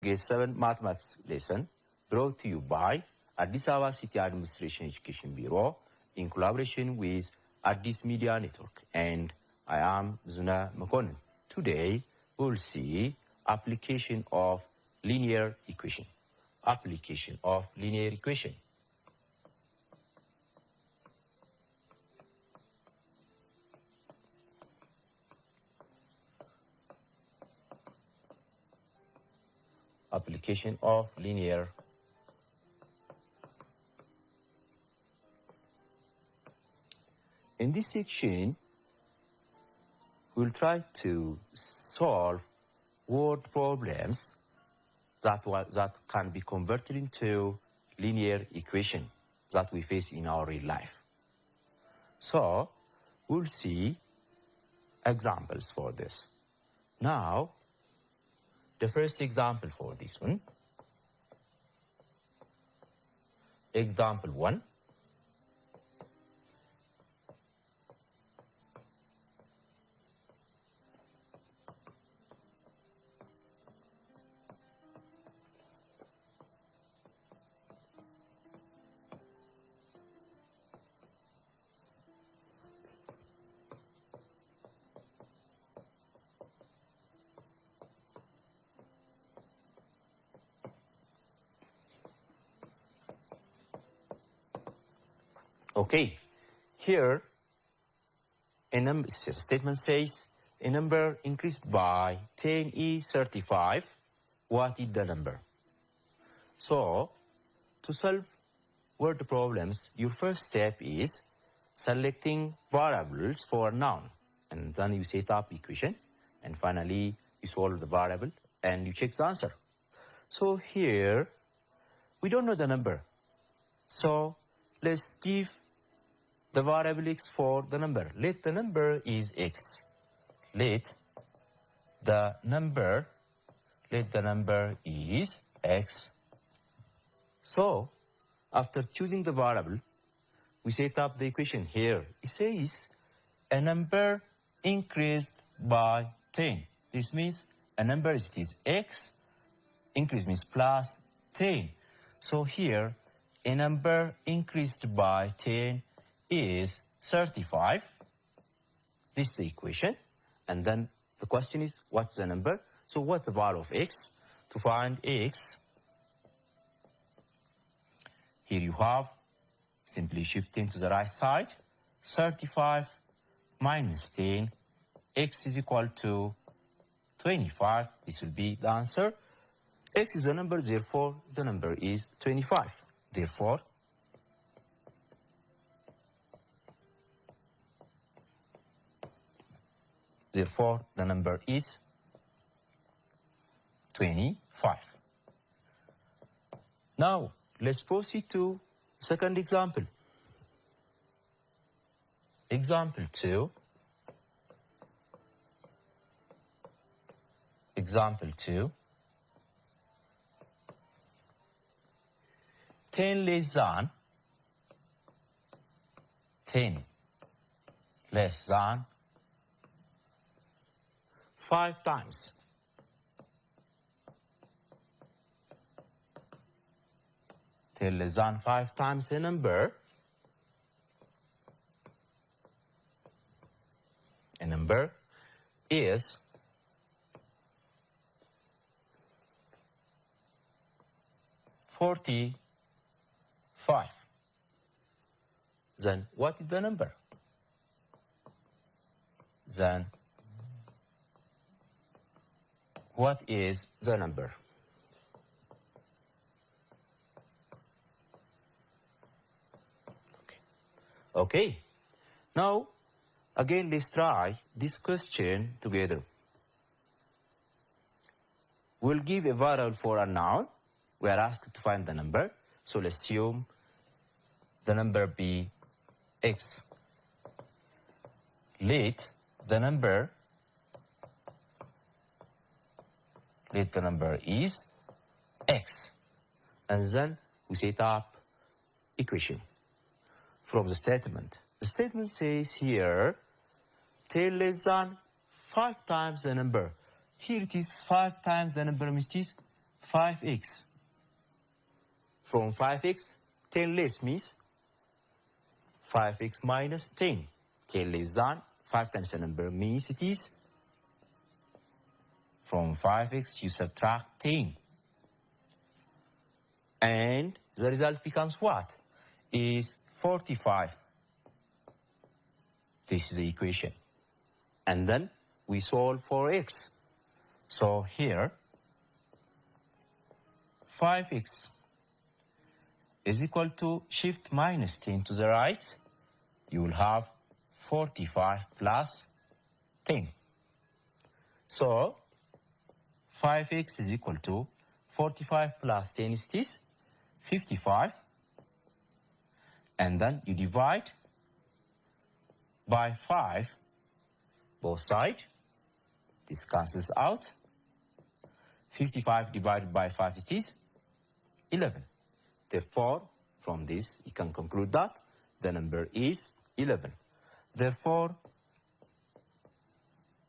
የ7 mathematics lesson brought to you by Addis Ababa City Administration Education Bureau in collaboration with Addis Media Network, and I am Zuna Makonnen. Today we will see application of linear equation. Application of linear equation. Application of linear in this section we'll try to solve word problems that can be converted into linear equation that we face in our real life. So we'll see examples for this. Now the first example for this one, example 1. Okay, here a statement says a number increased by 10 is 35. What is the number? So to solve word problems, your first step is selecting variables for a noun, and then you set up equation, and finally you solve the variable and you check the answer. So here we don't know the number, so let's give the variable x for the number. Let the number is x. Let the number is x. So after choosing the variable, we set up the equation here. It says a number increased by 10. This means a number is x, increase means plus 10. So here a number increased by 10 is 35. This is the equation, and then the question is what's the number? So what's the value of x? To find x, here you have simply shifting to the right side, 35 minus 10, x is equal to 25. This will be the answer. X is a number, therefore the number is 25. Therefore the number is 25. Now let's proceed to second example. Example 2. Example 2. 10 less than 5 times. 10 less than 5 times a number. A number is 45. Then what is the number? Then what is the number? Okay. Now again let's try this question together. We'll give a variable for a noun. We are asked to find the number, so let's assume the number be x. Let the number is x, and then we set up equation from the statement. The statement says here 10 less than 5 times the number. Here it is 5 times the number, means it is 5x. From 5x, 10 less means 5x minus 10. 10 less than 5 times a number means it is from 5x you subtract 10. And the result becomes what? Is 45. This is the equation. And then we solve for x. So here, 5x is equal to shift minus 10 to the right. You will have 45 plus 10. So 5x is equal to 45 plus 10 is this, 55. And then you divide by 5 both sides. This cancels out. 55 divided by 5 it is 11. Therefore, from this you can conclude that the number is 11. Therefore,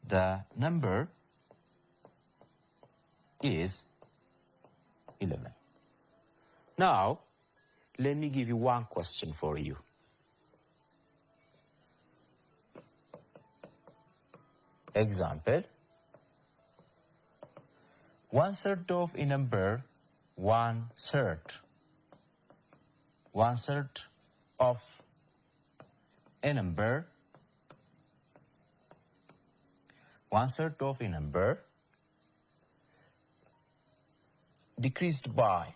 the number is 11. Now, let me give you one question for you. Example, 1/3 of a number, 1/3. 1/3 of a number, 1/3 of a number decreased by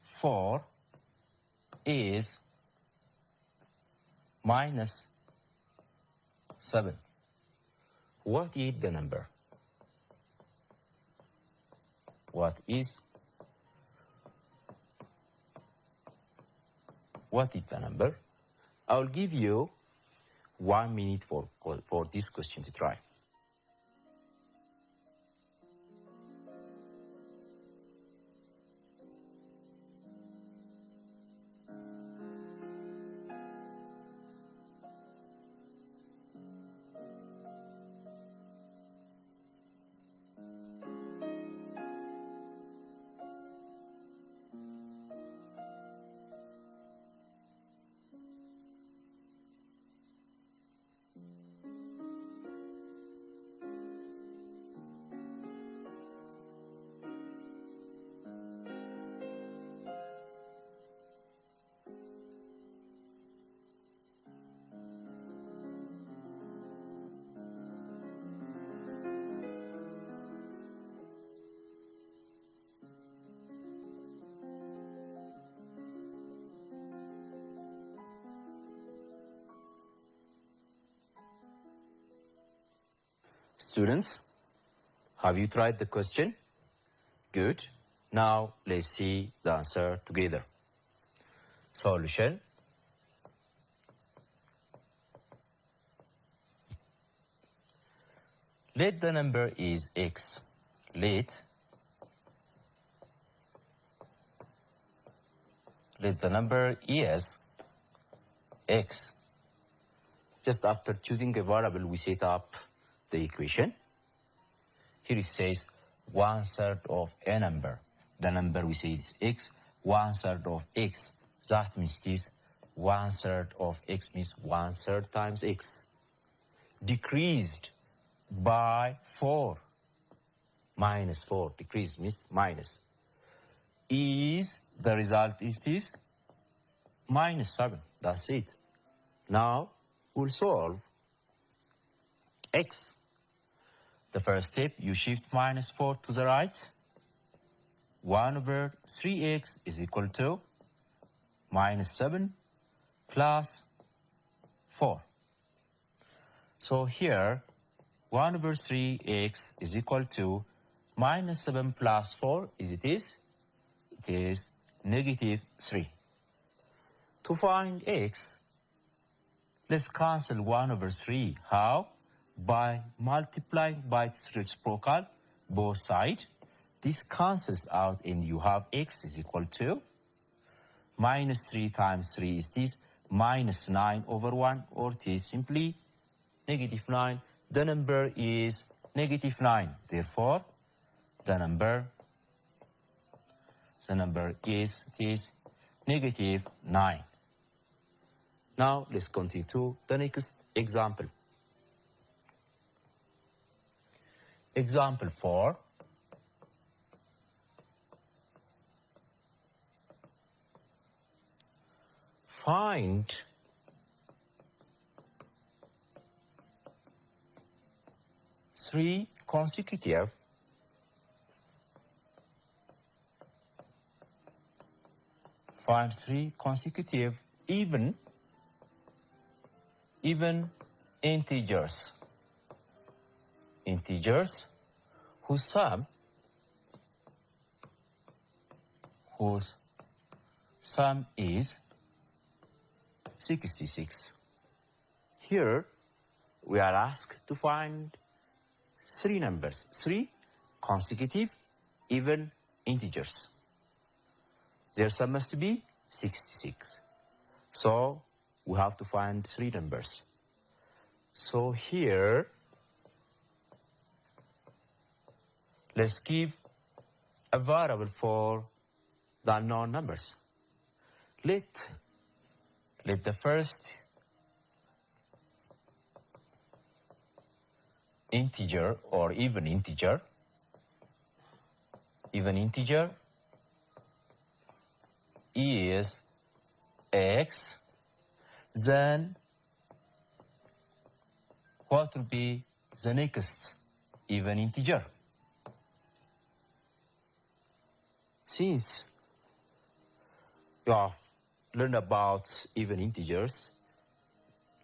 4 is minus 7. What is the number? What is the number? I'll give you 1 minute for this question to try. Students, have you tried the question? Good. Now let's see the answer together. Solution. Let the number is x. Let the number is x. Just after choosing a variable, we set up the equation. Here it says 1/3 of a number. The number we say is x, 1/3 of x. That means this 1/3 of x means 1/3 times x. Decreased by 4. Minus 4. Decreased means minus. Is the result is this minus 7. That's it. Now we'll solve x. The first step, you shift minus 4 to the right. 1/3x is equal to minus 7 plus 4. So here, 1/3x is equal to minus 7 plus 4. It is -3. To find x, let's cancel 1/3. How? By multiplying by its reciprocal, both sides. This cancels out and you have x is equal to minus 3 times 3 is this minus 9 over 1, or it is simply negative 9. The number is negative 9. Therefore, the number is negative 9. Now, let's continue to the next example. Example 4. Find three consecutive even integers whose sum is 66. Here we are asked to find three numbers, three consecutive even integers. Their sum must be 66. So we have to find three numbers. So here, let's give a variable for the unknown numbers. Let the first integer or even integer is x, then what will be the next even integer? Since you have learned about even integers,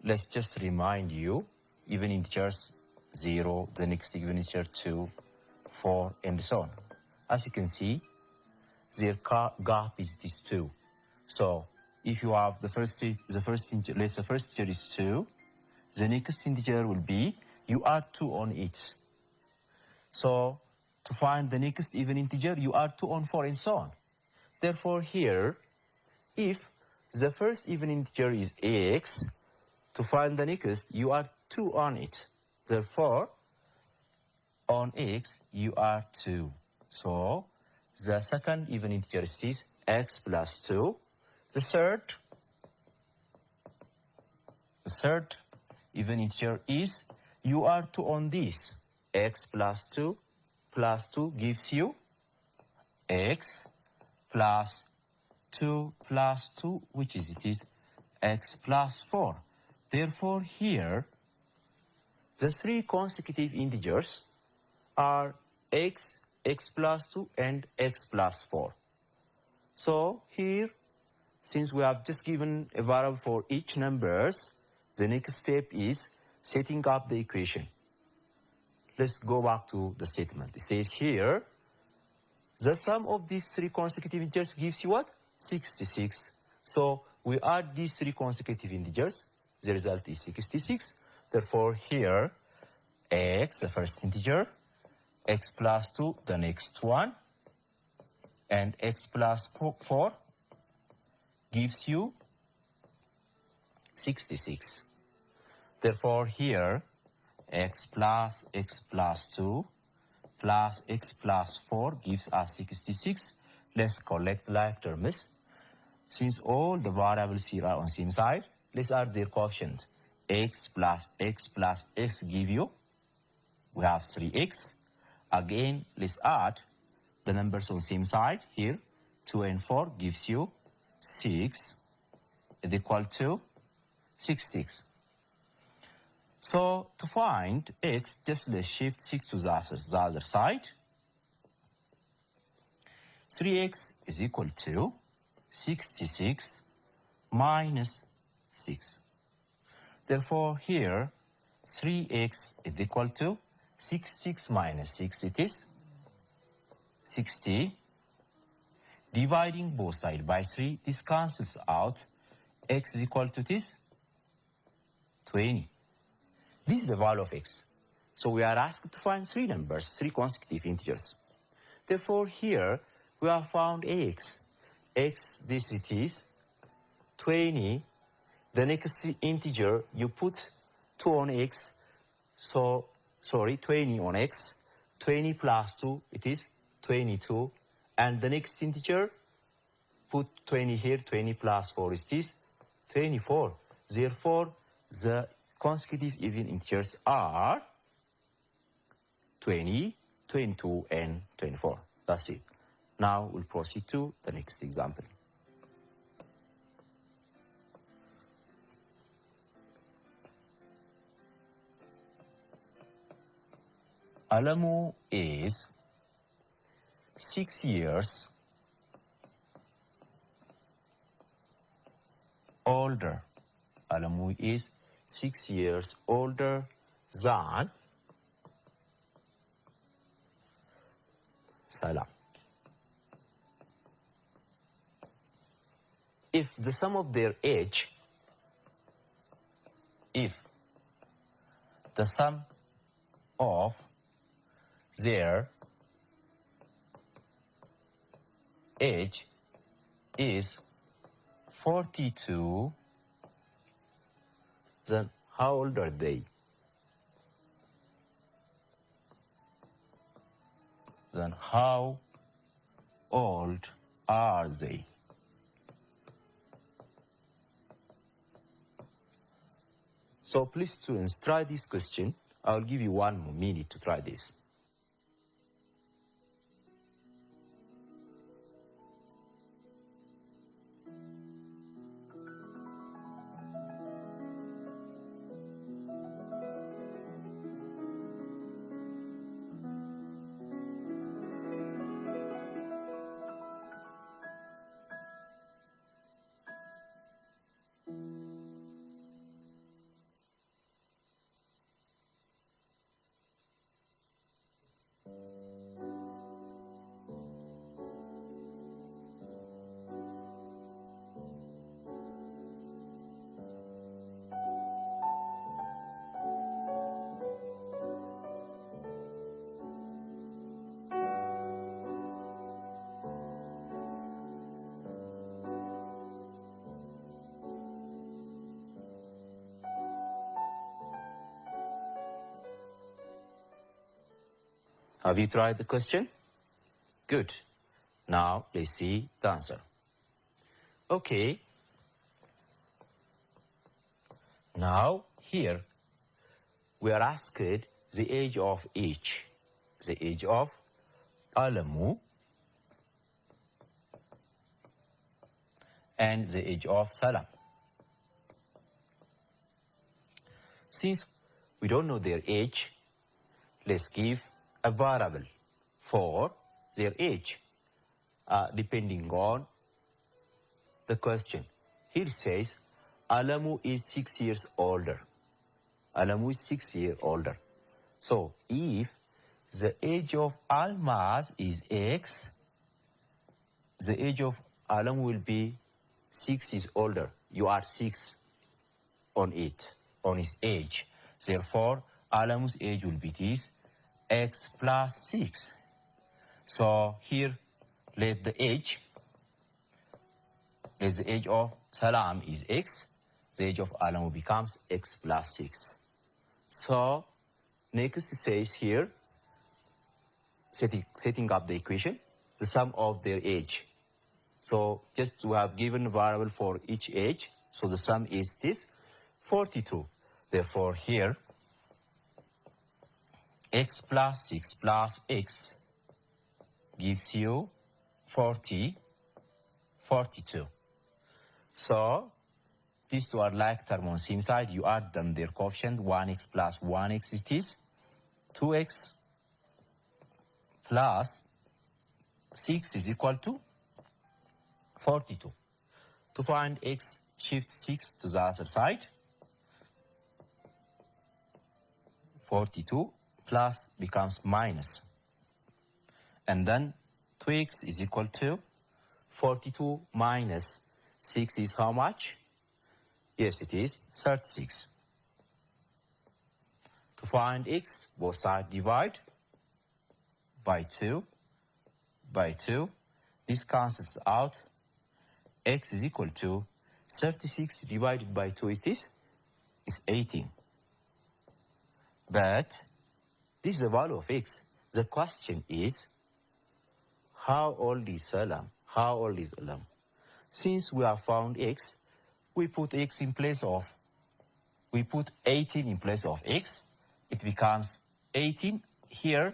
let's just remind you, even integers 0, the next even integer 2, 4, and so on. As you can see, their gap is this 2. So if you have the first integer, let's say the first integer is 2, the next integer will be, you add 2 on it. So to find the next even integer, you add 2 on 4 and so on. Therefore here, if the first even integer is x, to find the next, you add 2 on it. Therefore, on x, you add 2. So the second even integer is x plus 2. The third even integer is, you add 2 on this. X plus 2 gives you x plus 2 plus 2, which is x plus 4. Therefore, here, the three consecutive integers are x, x plus 2, and x plus 4. So here, since we have just given a variable for each numbers, the next step is setting up the equation. Let's go back to the statement. It says here, the sum of these three consecutive integers gives you what? 66. So we add these three consecutive integers. The result is 66. Therefore, here, x, the first integer, x plus 2, the next one, and x plus 4 gives you 66. Therefore, here, x plus 2 plus x plus 4 gives us 66. Let's collect like terms. Since all the variables here are on the same side, let's add their coefficient. X plus x give you, we have 3x. Again, let's add the numbers on the same side here. 2 and 4 gives you 6 is equal to 66. So to find x, just let's shift 6 to the other side. 3x is equal to 66 minus 6. Therefore, here, 3x is equal to 66 minus 6, it is 60. Dividing both sides by 3, this cancels out. X is equal to this 20. This is the value of x. So we are asked to find three numbers, three consecutive integers. Therefore, here we have found x. X, this it is 20. The next integer, you put 2 on x, so, 20 on x. 20 plus 2, it is 22. And the next integer, put 20 here, 20 plus 4 is 24. Therefore, the consecutive even integers are 20, 22, and 24. That's it. Now we'll proceed to the next example. Alamu is 6 years older. Alamu is 6 years older than Salam. If the sum of their age, if the sum of their age is 42, then how old are they? Then how old are they? So please students, try this question. I'll give you 1 minute to try this. Have you tried the question? Good. Now let's see the answer. Okay. Now here we are asked the age of each. The age of Alamu and the age of Salam. Since we don't know their age, let's give a variable for their age, depending on the question. Here it says, Alamu is 6 years older. Alamu is 6 years older. So if the age of Almaz is X, the age of Alamu will be 6 years older. You are 6 on it, on his age. Therefore, Alamu's age will be this X plus 6. So here, let the age of Salam is X. The age of Alamu becomes X plus 6. So next it says here, setting up the equation, the sum of their age. So just we have given a variable for each age. So the sum is this 42. Therefore here, X plus 6 plus X gives you 42. So these two are like terms on same side. You add them, their coefficient. 1x plus 1x is this. 2x plus 6 is equal to 42. To find x, shift 6 to the other side. 42 plus becomes minus. And then 2x is equal to 42 minus 6 is how much? Yes, it is 36. To find x, both sides divide by 2. By 2. This cancels out. X is equal to 36 divided by 2 is 18. But this is the value of x. The question is, how old is Salam? How old is Salam? Since we have found x, we put 18 in place of x. It becomes 18 here.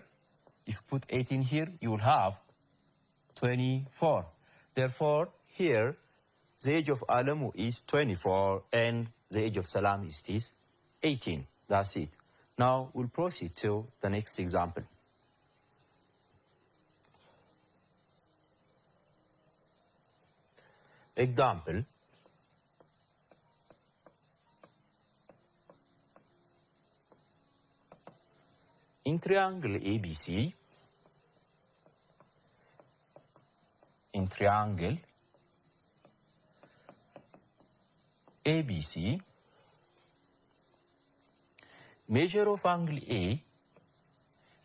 If you put 18 here, you will have 24. Therefore, here, the age of Alamu is 24 and the age of Salam is 18. That's it. Now, we'll proceed to the next example. Example. In triangle ABC, measure of angle A,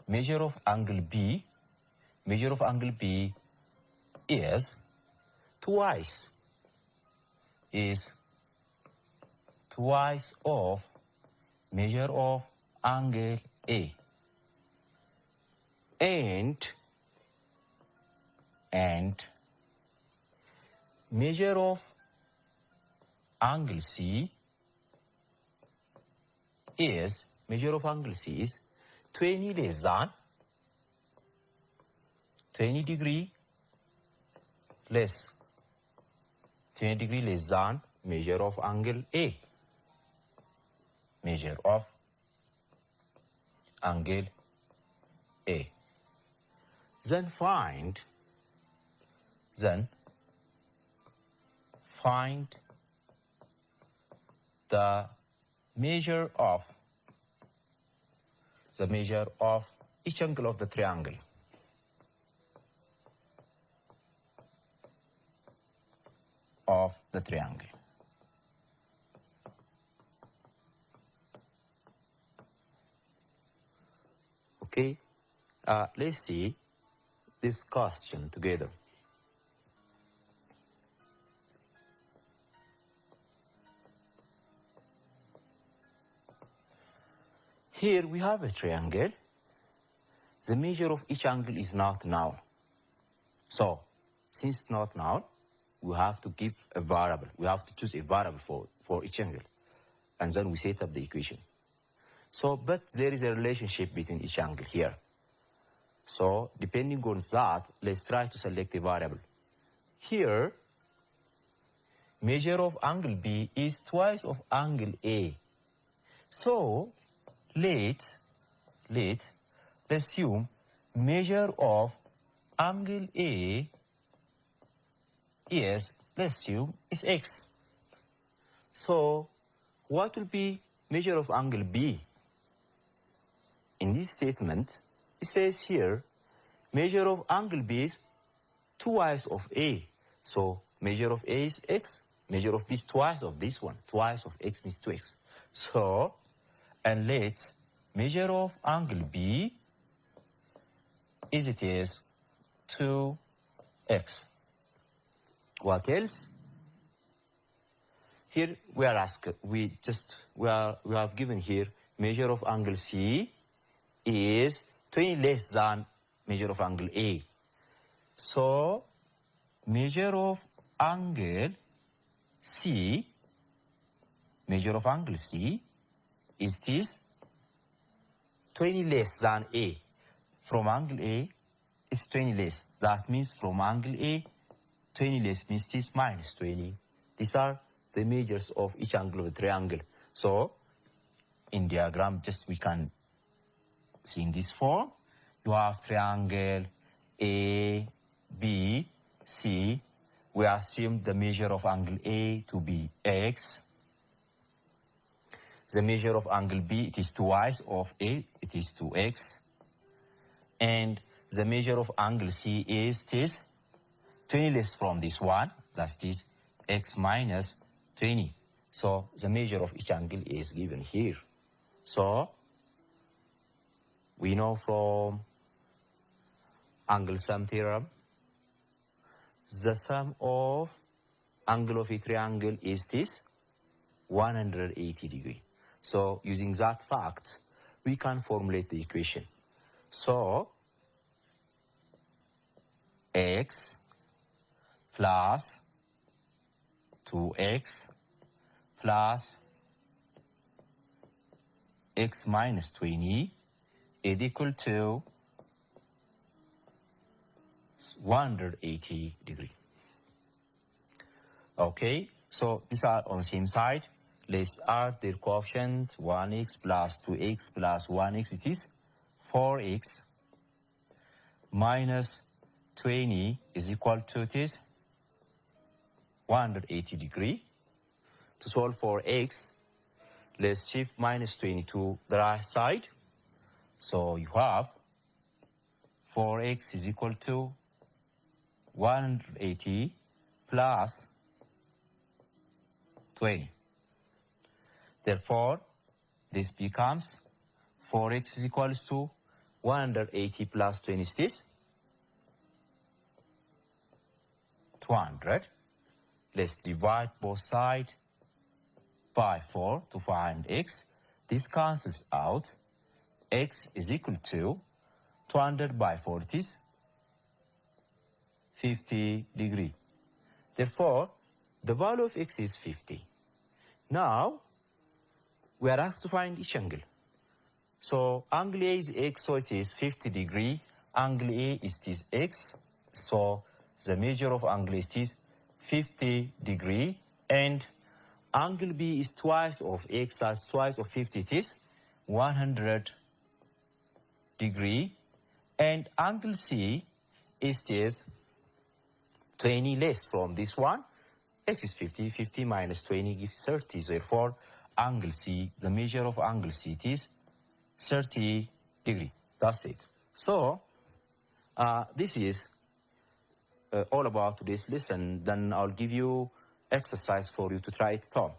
measure of angle B, measure of angle B is twice of measure of angle A, and measure of angle C is 20 less than 20 degree less 20 degree less than measure of angle A. Measure of angle A. Then find the measure of each angle of the triangle. Okay, let's see this question together. Here we have a triangle. The measure of each angle is not known. So, since not known, we have to give a variable. We have to choose a variable for each angle. And then we set up the equation. So, but there is a relationship between each angle here. So, depending on that, let's try to select a variable. Here, measure of angle B is twice of angle A. So, let's assume measure of angle A is, let's assume, is x. So, what will be measure of angle B? In this statement, it says here, measure of angle B is twice of A. So, measure of A is x, measure of B is twice of this one. Twice of x means 2x. So, and let's measure of angle B is 2x. What else? Here we are asked, we have given here measure of angle C is 20 less than measure of angle A. So, measure of angle C is 20 less than A. From angle A, it's 20 less. That means from angle A, 20 less means this minus 20. These are the measures of each angle of the triangle. So, in diagram, just we can see in this form. You have triangle A, B, C. We assume the measure of angle A to be x. The measure of angle B, it is twice of A, it is 2x. And the measure of angle C is 20 less from this one, that's this x minus 20. So the measure of each angle is given here. So we know from angle sum theorem, the sum of angle of a triangle is this 180 degree. So using that fact, we can formulate the equation. So x plus 2x plus x minus 20 is equal to 180 degree. Okay, so these are on the same side. Let's add their coefficient 1x plus 2x plus 1x. It is 4x minus 20 is equal to this 180 degree. To solve for x, let's shift minus 20 to the right side. So you have 4x is equal to 180 plus 20. Therefore, this becomes 4x is equals to 180 plus 20 is this 200. Let's divide both sides by 4 to find x. This cancels out. X is equal to 200 by 4 is 50 degree. Therefore, the value of x is 50. Now, we are asked to find each angle. So, angle A is x, so it is 50 degree. Angle A is this x, so the measure of angle is this 50 degree. And angle B is twice of x, as twice of 50, it is 100 degree. And angle C is this 20 less from this one. X is 50, 50 minus 20 gives 30. Therefore, angle C, the measure of angle C, it is 30 degree. That's it. So, this is all about today's lesson. Then I'll give you exercise for you to try it at home.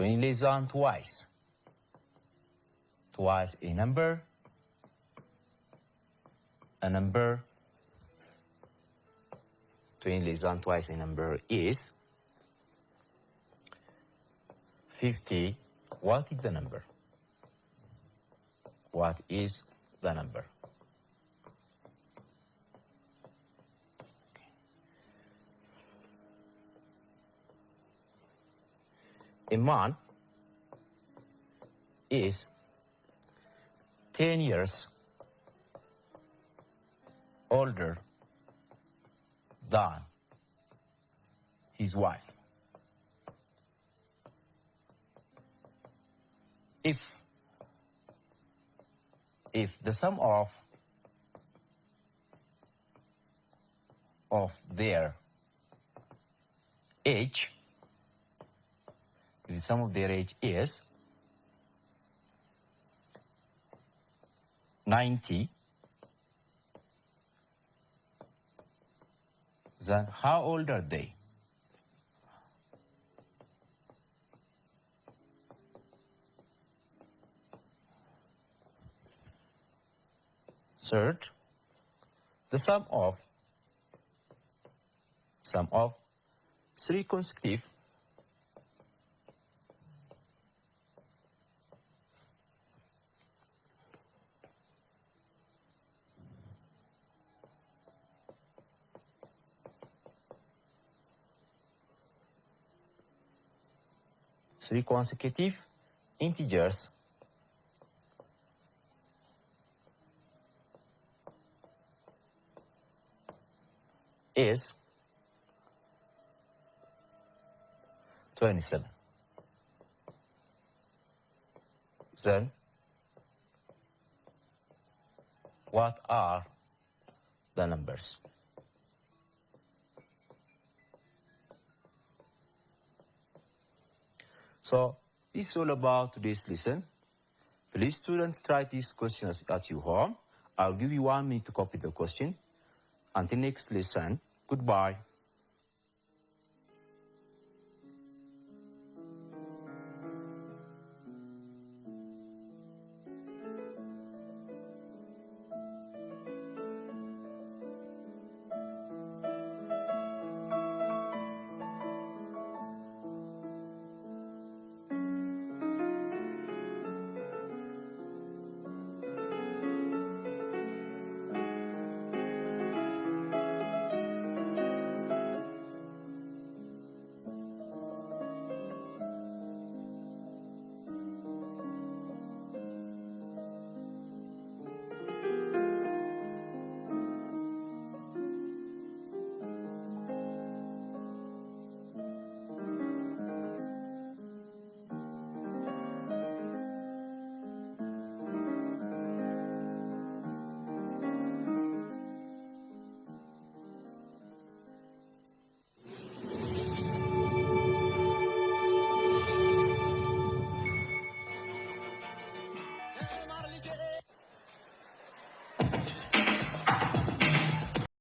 Less than twice. Twice a number. A number. 20 less than twice a number is 50. What is the number? What is the number? A man is 10 years older than his wife. If the sum of their age, the sum of their age is 90, then how old are they? Third, the sum of three consecutive integers is 27. Then, what are the numbers? So, this is all about today's lesson. Please, students, try these questions at your home. I'll give you 1 minute to copy the question. Until next lesson, goodbye.